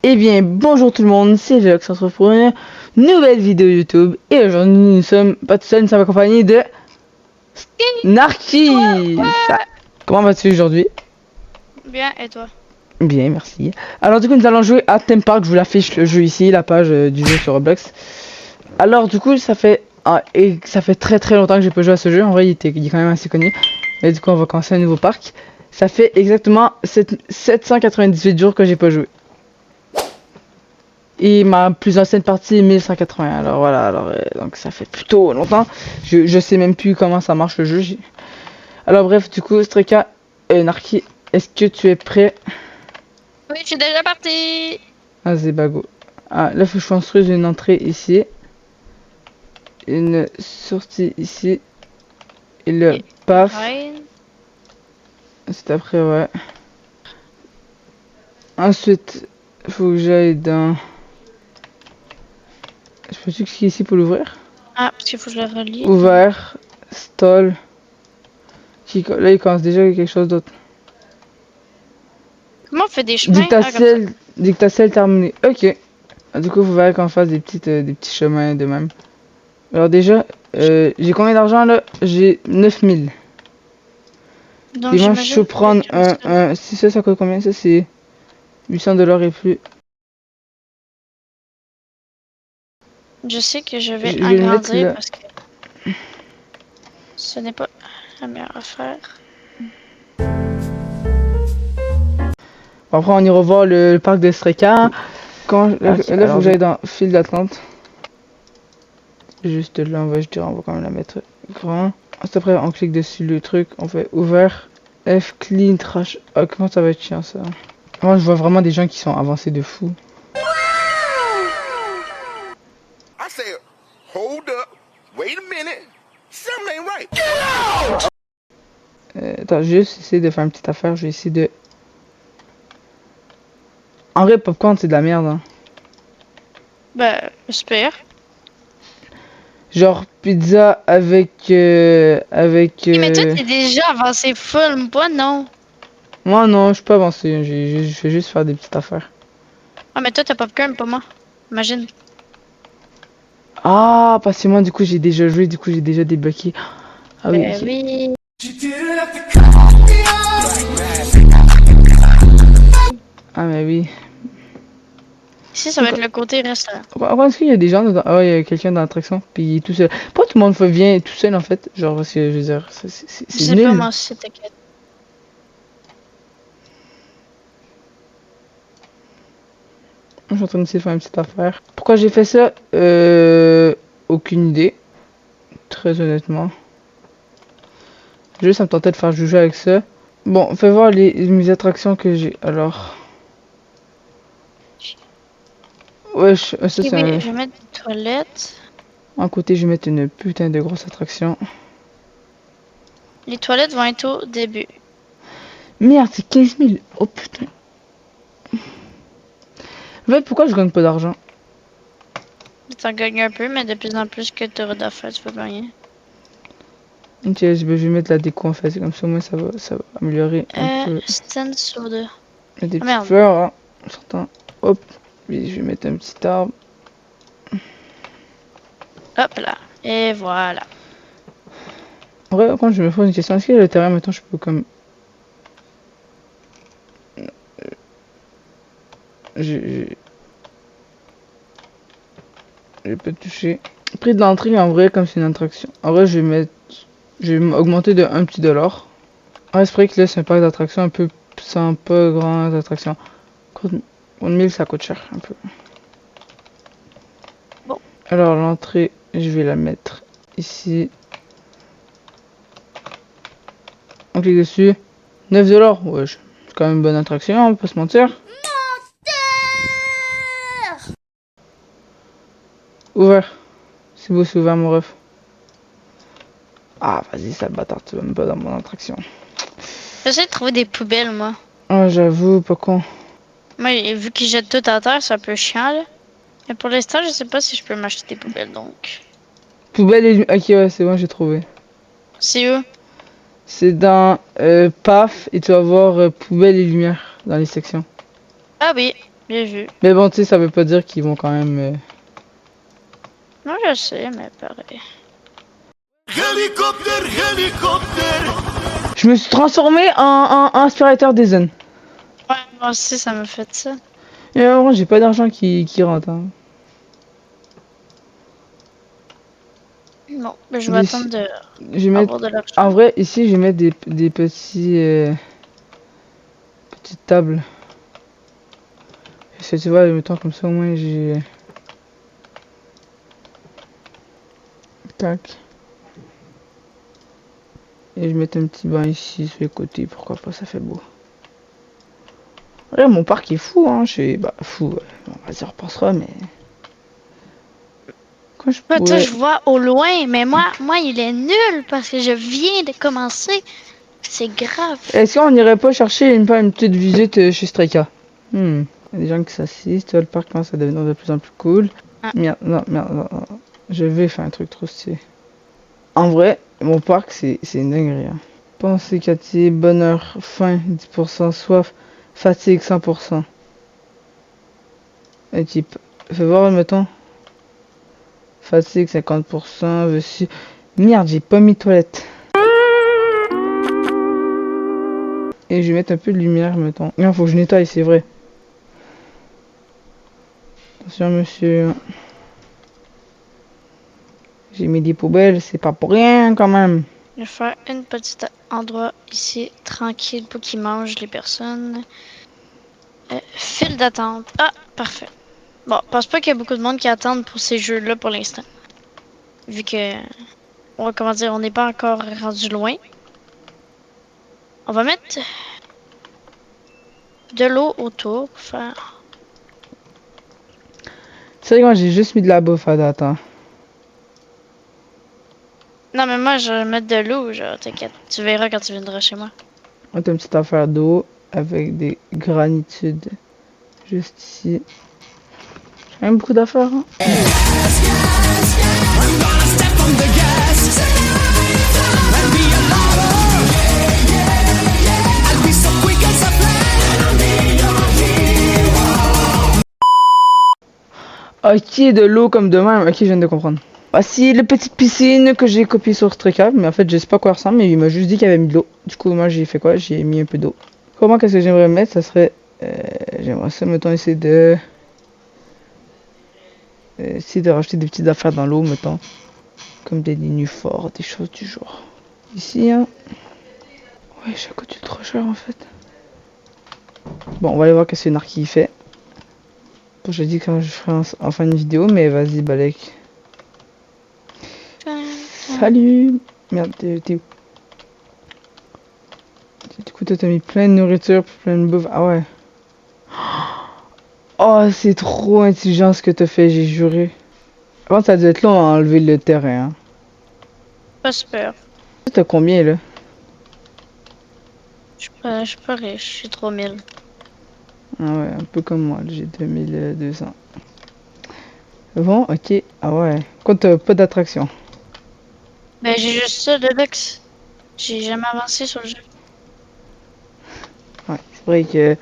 Eh bien, bonjour tout le monde, c'est Velox, on se retrouve pour une nouvelle vidéo YouTube. Et aujourd'hui, nous ne sommes pas tout seuls, nous sommes accompagnés de Narquise. Comment vas-tu aujourd'hui? Bien, et toi? Bien, merci. Alors du coup, nous allons jouer à Theme Park, je vous l'affiche le jeu ici, la page du jeu sur Roblox. Alors du coup, ça fait très longtemps que j'ai pas joué à ce jeu, en vrai il est quand même assez connu. Et du coup, on va commencer un nouveau parc. Ça fait exactement 798 jours que j'ai pas joué. Et ma plus ancienne partie est 1180. Alors voilà, donc ça fait plutôt longtemps. Je sais même plus comment ça marche le jeu. Alors bref, du coup, Streka et Narki, est-ce que tu es prêt? Oui, je suis déjà parti. Ah, Zebago. Ah, là, faut que je construise une entrée ici. Une sortie ici. Et le Et paf. reine. C'est après, ouais. Ensuite, faut que j'aille dans... Je peux cliquer ici pour l'ouvrir? Ah, parce qu'il faut que je le relie. Ouvert. Stall. Là, il commence déjà avec quelque chose d'autre. Comment on fait des chemins? Ah, comme ça. Dictacel terminé. Ok. Du coup, vous verrez qu'on fasse des petits chemins de même. Alors déjà, j'ai combien d'argent là? J'ai 9000. Donc, Et moi, je j'imagine peux prendre que ça. si ça coûte combien? Ça, c'est 800 $ et plus. Je sais que je Je vais vais le mettre agrandir là. parce que ce n'est pas la meilleure affaire. Après, on ira voir le parc de Streka. Là, faut que j'aille dans file d'attente. Juste là, on va quand même la mettre grand. Ensuite, après, on clique dessus le truc, on fait ouvert. F, clean, trash. Ah, comment ça va être chiant ça? Moi, je vois vraiment des gens qui sont avancés de fou. I said, hold up, wait a minute, something ain't right. Attends, juste essayer de faire une petite affaire. Je vais essayer de. En vrai, popcorn, c'est de la merde. Hein. Ben, j'espère. Genre pizza avec. Oui, mais toi, t'es déjà avancé full, moi non. Moi, non, je suis pas avancé. Je fais juste faire des petites affaires. Ah, mais toi, t'as popcorn, pas moi. Imagine. Ah, parce que moi, du coup, j'ai déjà joué. Du coup, j'ai déjà débloqué. Ah oui, Ben ok. oui. Ah, mais oui. Ici, ça va être le côté restaurant. Pourquoi est-ce qu'il y a des gens dedans? Ah, ouais, il y a quelqu'un dans l'attraction. Puis il est tout seul. Pourquoi tout le monde vient tout seul en fait? Genre, parce que je veux dire, Je c'est sais pas, nul. moi, si t'inquiète. Je suis en train d'essayer de faire une petite affaire. Pourquoi j'ai fait ça? Aucune idée. Très honnêtement. Juste, ça me tentait de faire juger avec ça. Bon, fais voir mes attractions que j'ai. Alors. Wesh, ça Ok, c'est oui, un. je vais mettre des toilettes. À côté, je vais mettre une putain de grosse attraction. Les toilettes vont être au début. Merde, c'est 15 000. Oh putain. En fait, pourquoi je gagne pas d'argent? T'en gagnes un peu, mais de plus en plus que tu auras d'affaires, tu peux gagner. Ok, je vais mettre la déco en fait. Comme ça, au moins, ça va améliorer un peu. Stand soda. Il y a des Ah petites merde. fleurs, hein. Certains. Hop. Puis je vais mettre un petit arbre. Hop là. Et voilà. En vrai, quand je me pose une question, est-ce qu'il y a le terrain maintenant je peux comme. Je je peux toucher. Prix de l'entrée en vrai comme c'est une attraction. En vrai je vais mettre. Je vais augmenter de un petit dollar. Ouais c'est vrai que là c'est un parc d'attractions un peu. C'est un peu grand d'attractions. Contre 1000 ça coûte cher un peu. Bon. Alors l'entrée je vais la mettre ici. On clique dessus. 9 $. Ouais, c'est quand même une bonne attraction, on va pas se mentir. Ouvert. C'est beau, c'est ouvert mon ref. Ah, vas-y, sale bâtard, tu vas même pas dans mon attraction. J'essaie de trouver des poubelles, moi. Ah, j'avoue, pas con. Moi, vu qu'ils jettent tout à terre, c'est un peu chiant, là. Mais pour l'instant, je sais pas si je peux m'acheter des poubelles, donc. Poubelle et... Ok, ouais, c'est bon, j'ai trouvé. C'est où? C'est dans PAF et tu vas voir poubelle et lumière dans les sections. Ah oui. J'ai vu. Mais bon, tu sais, ça veut pas dire qu'ils vont quand même... Non, je sais, mais pareil. Helicopter, helicopter. Je me suis transformé en aspirateur des zones. Ouais, moi aussi, ça me fait ça. Et vraiment, j'ai pas d'argent qui rentre. Hein. Bon, ben, je vais Ici, attendre de je vais mettre... avoir de l'argent. En vrai, ici, je vais mettre des petits... petites tables. Parce que tu vois, mettons comme ça, au moins, j'ai... Tac. Et je mets un petit banc ici, sur les côtés, pourquoi pas, ça fait beau. Ouais, mon parc est fou, hein, je suis... Bah, fou, on va dire, on repensera, mais... Quand je Toi, pourrais... je vois au loin, mais moi, il est nul parce que je viens de commencer. C'est grave. Est-ce qu'on irait pas chercher une petite visite chez Streka? Il y a des gens qui s'assistent, le parc commence à devenir de plus en plus cool. Ah. Merde, non, merde, non, non. Je vais faire un truc trop stylé. En vrai, mon parc, c'est une dinguerie. Hein. Pensée, quartier, bonheur, faim, 10%, soif, fatigue, 100%. Et type, fais voir, mettons. Fatigue, 50%, vessie. Merde, j'ai pas mis toilette. Et je vais mettre un peu de lumière, mettons. Non, faut que je nettoie, c'est vrai. Attention, monsieur. J'ai mis des poubelles, c'est pas pour rien, quand même. Je vais faire un petit endroit ici, tranquille, pour qu'ils mangent les personnes. File d'attente. Ah, parfait. Bon, je pense pas qu'il y a beaucoup de monde qui attendent pour ces jeux-là pour l'instant. Vu que, comment dire, on n'est pas encore rendu loin. On va mettre de l'eau autour pour faire... C'est vrai que moi, j'ai juste mis de la bouffe à date, hein. Non, mais moi, je vais mettre de l'eau, genre, t'inquiète. Tu verras quand tu viendras chez moi. On a une petite affaire d'eau avec des granitudes juste ici. J'ai même beaucoup d'affaires, hein. Ok, de l'eau comme de même. Ok, je viens de comprendre. Voici la petite piscine que j'ai copiée sur Streka, mais en fait, je sais pas quoi elle ressemble, mais il m'a juste dit qu'il y avait mis de l'eau. Du coup, moi, j'ai fait quoi? J'ai mis un peu d'eau. Comment qu'est-ce que j'aimerais mettre? Ça serait... j'aimerais ça, mettons, essayer de rajouter des petites affaires dans l'eau, mettons. Comme des nénuphars, des choses du genre. Ici, hein. Ouais, ça coûte trop cher, en fait. Bon, on va aller voir qu'est-ce que Narki fait. Bon, je dis quand je ferai en fin de vidéo, mais vas-y, Balek. Salut! Merde, t'es où? Du coup, toi, t'as mis plein de nourriture, plein de bouffe. Ah ouais. Oh, c'est trop intelligent ce que t'as fait, j'ai juré. Avant, ça a dû être long à enlever le terrain. Hein. Pas super. T'as combien, là? Je suis pas riche, j'ai 3000. Ah ouais, un peu comme moi, j'ai 2200. Bon, ok. Ah ouais. Quand t'as pas d'attraction. Ben, j'ai juste ça de luxe. J'ai jamais avancé sur le jeu. Ouais, c'est vrai que...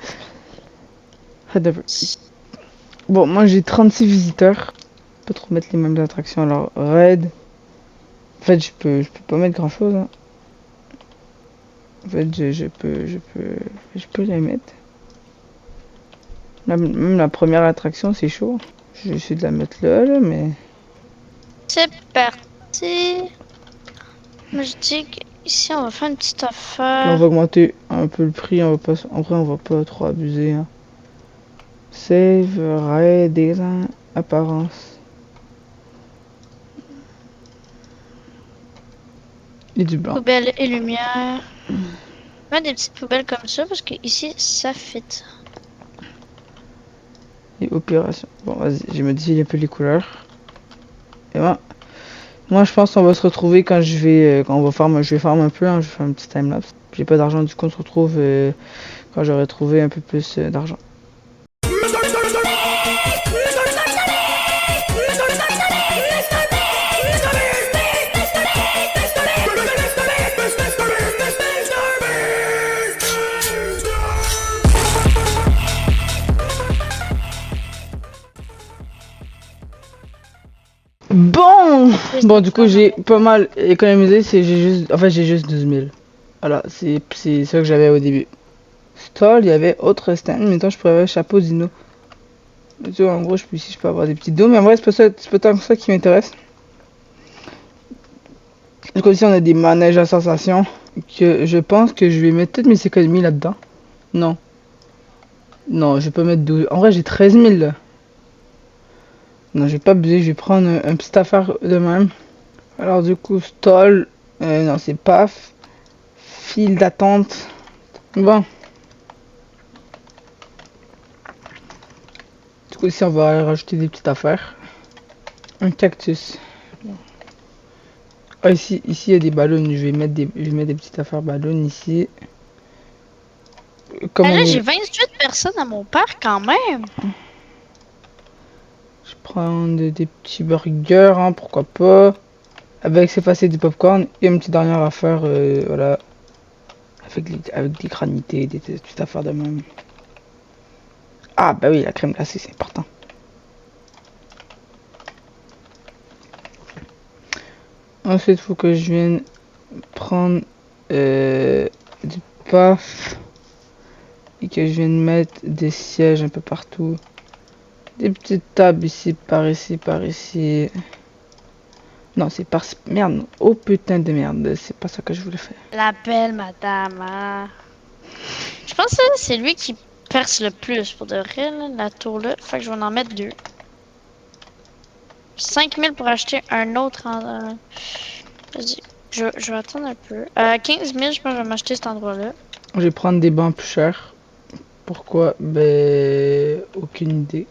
Bon, moi j'ai 36 visiteurs. Je peux trop mettre les mêmes attractions. Alors, raid. En fait, je peux pas mettre grand chose. Hein. En fait, je peux les mettre. Même la première attraction, c'est chaud. Je vais essayer de la mettre là, mais... C'est parti. Moi, je dis qu'ici, on va faire une petite Puis on affaire. va augmenter un peu le prix. On va pas... Après, on va pas trop abuser. Hein. Save, raid, design, apparence. Et du blanc. Poubelle et lumière. Mettre des petites poubelles comme ça parce que ici, ça fit. Et opération. Bon, vas-y, je modifie un peu les couleurs. Et moi je pense qu'on va se retrouver quand je vais, quand on va farm, je vais farm un peu, hein, je vais faire un petit timelapse. J'ai pas d'argent, du coup on se retrouve quand j'aurai trouvé un peu plus d'argent. Bon! Bon, du coup, j'ai pas mal économisé. J'ai juste 12 000. Voilà, c'est ça que j'avais au début. Stall, il y avait autre stand. Maintenant, je pourrais avoir chapeau dino. Tu vois, en gros, ici, je peux avoir des petits dos. Mais en vrai, c'est pas tant que ça qui m'intéresse. Du coup, ici, on a des manèges à sensation. Que je pense que je vais mettre toutes mes économies là-dedans. Non. Non, je vais pas mettre 12. En vrai, j'ai 13 000 là. Non, je vais pas abuser. Je vais prendre un petit affaire de même. Alors, du coup, stall. Non, c'est paf. File d'attente. Bon. Du coup, ici, on va rajouter des petites affaires. Un cactus. Ah, ici, il y a des ballons. Je vais mettre des petites affaires ballons ici. Comme Ah, on là, est... j'ai 28 personnes à mon parc quand même. Je prends des petits burgers, hein, pourquoi pas. Avec c'est facile du popcorn et une petite dernière affaire, voilà. Avec des granités, des petites affaires de même. Ah, bah oui, la crème glacée, c'est important. Ensuite, il faut que je vienne prendre du paf et que je vienne mettre des sièges un peu partout. Des petites tables ici, par ici, par ici. Non, c'est par... Merde, oh putain de merde, c'est pas ça que je voulais faire. La belle madame, hein. Je pense que c'est lui qui perce le plus pour de vrai, là, la tour là. Fait que je vais en mettre 2. 5 000 pour acheter un autre endroit. Vas-y, je vais attendre un peu. 15 000, je pense que je vais m'acheter cet endroit-là. Je vais prendre des bancs plus chers. Pourquoi? Ben... Aucune idée.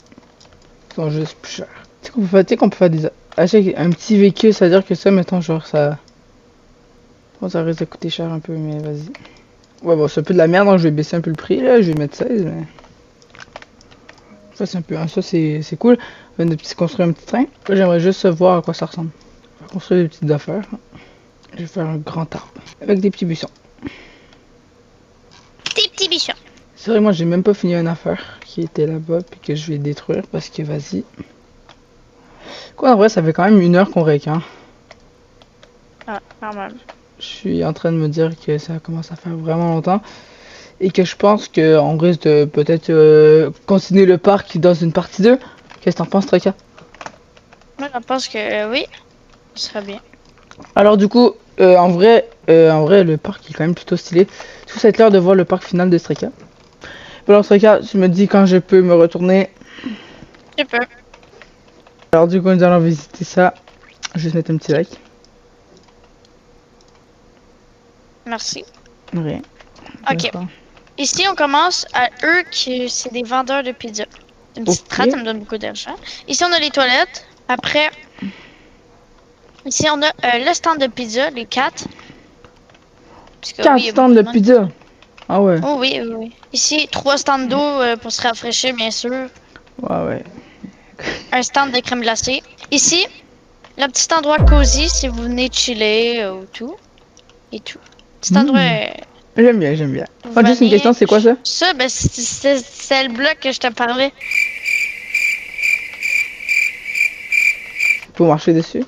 Ils sont juste plus chers. Tu sais qu'on peut faire des... Acheter un petit véhicule, c'est-à-dire que ça, mettons, genre, ça... Bon, ça risque de coûter cher un peu, mais vas-y. Ouais, bon, c'est un peu de la merde, donc je vais baisser un peu le prix, là. Je vais mettre 16, mais... Ça, c'est un peu... Ça, c'est cool. On vient de construire un petit train. Là, j'aimerais juste voir à quoi ça ressemble. On va construire des petites affaires. Je vais faire un grand arbre. Avec des petits buissons. Des petits bichons. C'est vrai, moi, j'ai même pas fini une affaire qui était là-bas, puis que je vais détruire, parce que, vas-y. Quoi, en vrai, ça fait quand même 1 heure qu'on rec, hein. Ah, quand même. Je suis en train de me dire que ça commence à faire vraiment longtemps. Et que je pense qu'on risque de peut-être continuer le parc dans une partie 2. Qu'est-ce que t'en penses, Treka? Moi, je pense que oui, ce serait bien. Alors du coup, en vrai, le parc est quand même plutôt stylé. Du coup, ça va être l'heure de voir le parc final de Streka. Alors Streka, tu me dis quand je peux me retourner. Je peux. Alors du coup, nous allons visiter ça. Je vais juste mettre un petit like. Merci. Rien. Ok. D'accord. Ici, on commence à eux qui c'est des vendeurs de pizza. Une petite Ok. traite, ça me donne beaucoup d'argent. Ici, on a les toilettes. Après, ici, on a le stand de pizza, les 4. Parce que, 4 oui, il y a stands beaucoup de monde. pizza. Ah ouais. Oh oui, oui, oui. Ici, 3 stands d'eau pour se rafraîchir, bien sûr. Ouais, ouais. Un stand de crème glacée. Ici, le petit endroit cosy si vous venez chiller ou tout. Et tout. Petit endroit. J'aime bien, j'aime bien. Vous Oh, juste une venez- question, c'est quoi ça? Ça, ben, c'est le bloc que je te parlais. Pour marcher dessus?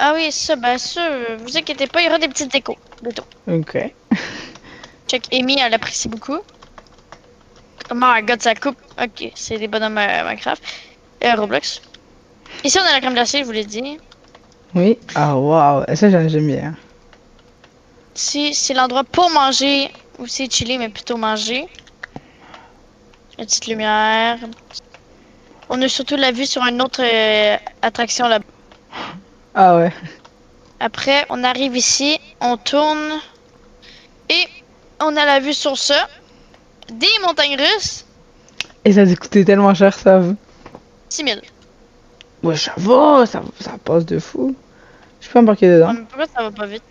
Ah oui, ça, ben ça, vous inquiétez pas, il y aura des petites décos. De tout. Ok. Check, Amy, elle apprécie beaucoup. Oh my god, ça coupe. Ok, c'est des bonhommes Minecraft. Roblox. Ici, on a la crème glacée, je vous l'ai dit. Oui. Ah waouh, ça j'aime bien. Ici, c'est l'endroit pour manger. Aussi chiller, mais plutôt manger. Une petite lumière. On a surtout la vue sur une autre attraction là-bas. Ah ouais. Après, on arrive ici, on tourne. Et on a la vue sur ça. Des montagnes russes. Et ça a coûté tellement cher ça. 6 000. Ouais, ça va, ça passe de fou. Je peux embarquer Ouais, dedans. mais pourquoi ça va pas vite?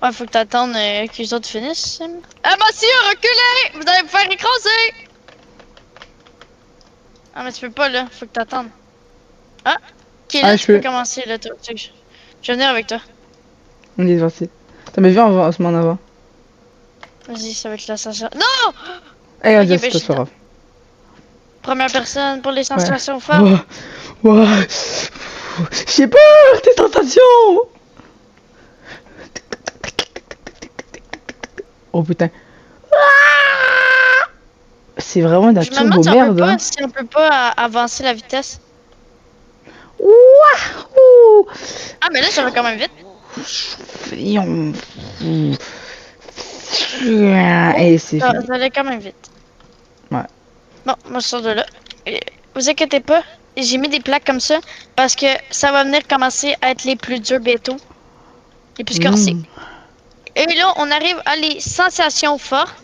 Ouais, faut que t'attendes que les autres finissent. Ah, monsieur, reculez! Vous allez vous faire écraser! Ah, mais tu peux pas, là. Faut que t'attendes. Ah! Ok, là, Ah, tu je peux peux. commencer, là. Je vais venir avec toi. On est parti. T'as vu en ce moment avant? Vas-y, ça va être l'ascenseur. Non! Eh, on Ok, dit ben, c'est pas grave. Première personne pour les Ouais. sensations fortes. Ouais. J'ai peur des sensations. Oh putain. C'est vraiment de la Je me demande turbo si on peut merde. pas, Hein. si on peut pas avancer la vitesse. Wouah. Ah, mais là, ça va quand même vite. Et c'est Ça, fini. ça allait quand même vite. Ouais. Bon, moi, je sors de là. Et vous inquiétez pas, j'ai mis des plaques comme ça parce que ça va venir commencer à être les plus durs bientôt. Les plus corsés. Mm. Et là, on arrive à les sensations fortes.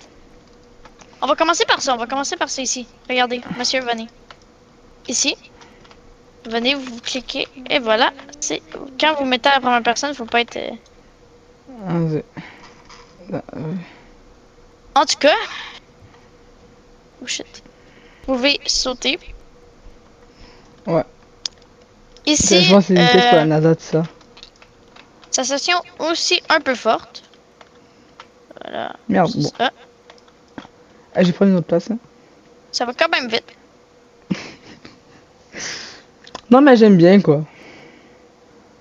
On va commencer par ça, on va commencer par ça ici. Regardez, monsieur, venez. Ici. Venez, vous cliquez, et voilà. C'est quand vous mettez à la première personne, faut pas être. En tout cas, oh shit. Vous pouvez sauter. Ouais. Ici, Je pense que c'est une pièce pour la NASA, tout ça. sensation aussi un peu forte. Voilà. Merde, bon. Ça, Ah, j'ai pris une autre place. Hein. ça va quand même vite. Non, mais j'aime bien, quoi.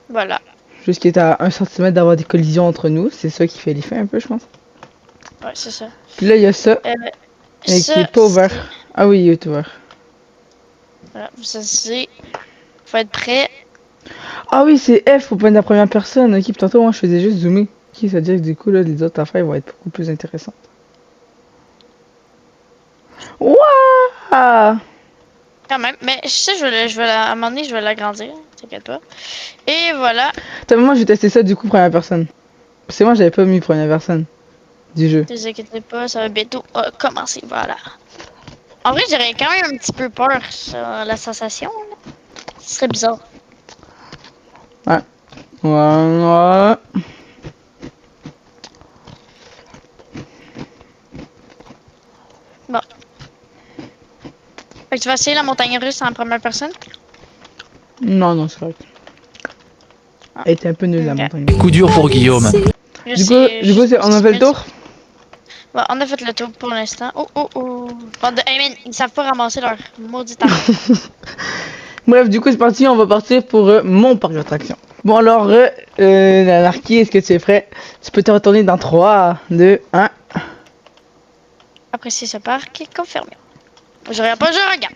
Voilà. Juste qu'il est à 1 cm d'avoir des collisions entre nous. C'est ça qui fait l'effet un peu, je pense. Ouais, c'est ça. Puis là, il y a ça. Euh, Et ça, qui est pas ouvert. c'est- Ah oui, il est ouvert. Voilà, vous asseyez. Faut être prêt. Ah oui, c'est F pour prendre la première personne. Ok, puis tantôt, moi, je faisais juste zoomer. Ok, ça veut dire que du coup, là, les autres affaires vont être beaucoup plus intéressantes. Waouh! Quand même. Mais je sais, à un moment donné, je vais l'agrandir. T'inquiète pas. Et voilà. Attends, moi, je vais tester ça du coup, première personne. Parce que moi, j'avais pas mis première personne du jeu. Ne vous inquiétez pas, ça va bientôt commencer. Voilà. En vrai, j'aurais quand même un petit peu peur sur la sensation. Là. Ce serait bizarre. Ouais. Ouais. Bon. Fait que tu vas essayer la montagne russe en première personne? Non, non, c'est correct. Elle était un peu nulle, la Ok. montagne. Coup dur pour Guillaume. Je Du coup, sais, du coup, on a fait le tour? Bon, on a fait le tour pour l'instant. Oh, oh, oh. Bon, hey, man, ils savent pas ramasser leur maudit argent. Bref, du coup, c'est parti. On va partir pour mon parc d'attractions. Bon, alors, l'anarchie, est-ce que tu es prêt? Tu peux te retourner dans 3, 2, 1. Apprécier ce parc est confirmé. Je regarde pas, je regarde.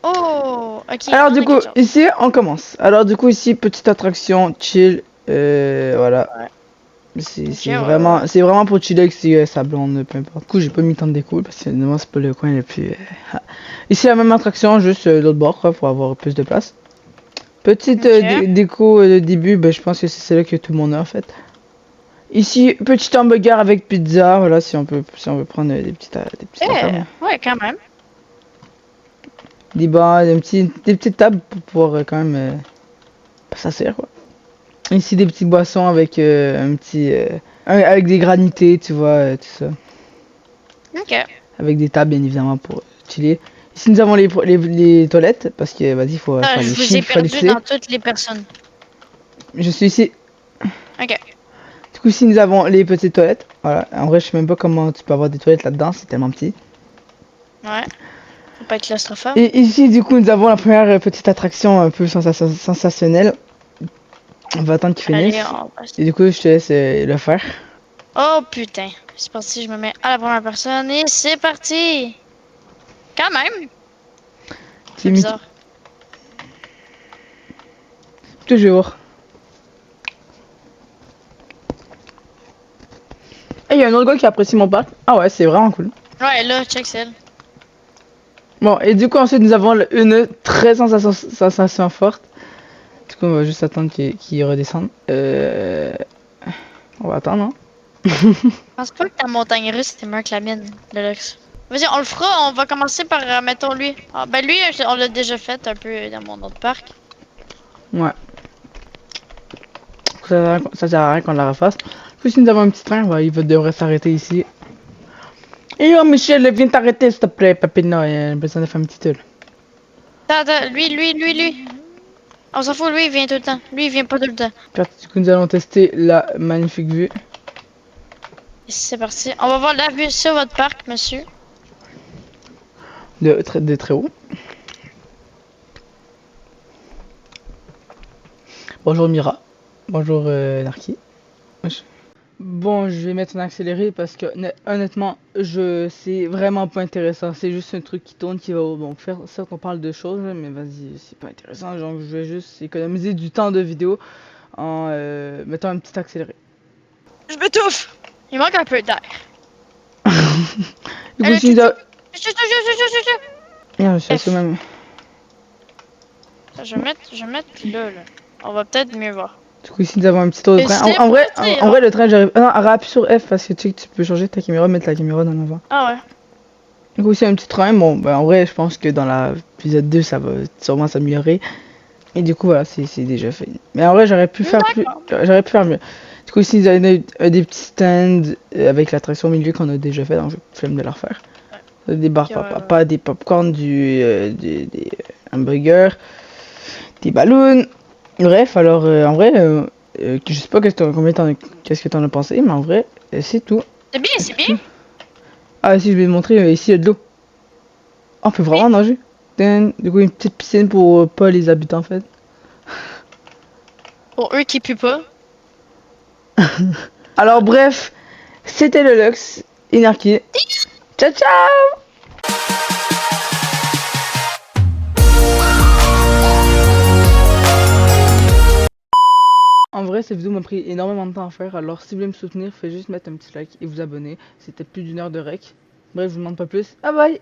Oh, ok. Alors, on du a coup, quelque chose. ici, on commence. Alors, du coup, ici, petite attraction, chill. Voilà. Ouais. C'est Ok, c'est ouais, vraiment, ouais. c'est vraiment pour chiller avec sa blonde, peu importe. Du coup, j'ai pas mis tant de déco parce que évidemment, c'est pas le coin le plus. Ici, la même attraction, juste l'autre bord, quoi, pour avoir plus de place. Petite Ok. déco de début, ben, je pense que c'est celle que tout le monde a en fait. Ici, petit hamburger avec pizza, voilà, si on veut prendre des petites affaires. Ouais, quand même. Des bancs, des petites tables pour pouvoir quand même pas s'asseoir, quoi. Ici, des petites boissons avec avec des granités, tu vois, tout ça. Ok. Avec des tables, bien évidemment, pour chiller. Ici, nous avons les toilettes, parce que, vas-y, faut Ah, aller je vous chier, ai faut aller perdu pisser. dans toutes les personnes. Je suis ici. Ok. Du coup, ici, nous avons les petites toilettes. Voilà. En vrai, je sais même pas comment tu peux avoir des toilettes là-dedans, c'est tellement petit. Ouais. Faut pas être claustrophobe. Et ici, du coup, nous avons la première petite attraction un peu sensationnelle. On va attendre qu'ils Allez, finissent. on passe. Et du coup, je te laisse le faire. Oh putain. C'est parti, je me mets à la première personne et c'est parti. Quand même. C'est Mickey. bizarre. Toujours. Et il y a un autre gars qui apprécie mon parc. Ah ouais, c'est vraiment cool. Ouais, là, check celle. Bon, et du coup, ensuite, nous avons une très sensation forte. Du coup, on va juste attendre qu'il redescende. On va attendre, hein. Je pense pas que ta montagne russe c'était mieux que la mienne, Deluxe. Vas-y, on le fera, on va commencer par, mettons lui. Ah, ben lui, on l'a déjà fait un peu dans mon autre parc. Ouais. Ça sert à rien qu'on la refasse. Puis si nous avons un petit train, bah, devrait s'arrêter ici. Et oh Michel, viens t'arrêter s'il te plaît, Papina, il a besoin de faire un petit tour. Attends, lui. On s'en fout, lui, il vient tout le temps. Lui, il vient pas tout le temps. Du coup, nous allons tester la magnifique vue. Et c'est parti. On va voir la vue sur votre parc, monsieur. De très haut. Bonjour Mira. Bonjour Narki. Bon, je vais mettre en accéléré parce que honnêtement, c'est vraiment pas intéressant. C'est juste un truc qui tourne, qui va bon, faire. Certes, on parle de choses, mais vas-y, c'est pas intéressant. Donc, je vais juste économiser du temps de vidéo en mettant un petit accéléré. Je m'étouffe! Il manque un peu d'air. Du coup, Allez, si nous avons- Merde, je suis F. quand même. Je vais mettre là. On va peut-être mieux voir. Du coup, ici, nous avons un petit tour de Et train. c'est En vrai, pour dire, en vrai, le train, j'arrive. Ah non, appuie sur F parce que tu sais que tu peux changer ta caméra, mettre la caméra dans l'avant. Ah ouais. Du coup, ici, un petit train. Bon, ben, en vrai, je pense que dans l'épisode 2, ça va sûrement s'améliorer. Et du coup, voilà, c'est déjà fait. Mais en vrai, j'aurais pu faire plus. J'aurais pu faire mieux. Du coup, ici, il y a des petits stands avec l'attraction au milieu qu'on a déjà fait, donc je flemme de la refaire. Des barres Ok, ouais, papa, des popcorn, des hamburgers, des ballons. Bref, alors, en vrai, je sais pas qu'est-ce que t'en as pensé, mais en vrai, c'est tout. C'est bien, c'est bien. Ah, si, je vais te montrer, ici, il y a de l'eau. Oh, on peut vraiment nager. Du coup, une petite piscine pour pas les habitants, en fait. Pour eux qui puent pas. Alors, bref, c'était le Lux Inarki. Ciao, ciao! En vrai, cette vidéo m'a pris énormément de temps à faire, alors si vous voulez me soutenir, faites juste mettre un petit like et vous abonner. C'était plus d'1 heure de rec. Bref, je vous demande pas plus. Bye bye!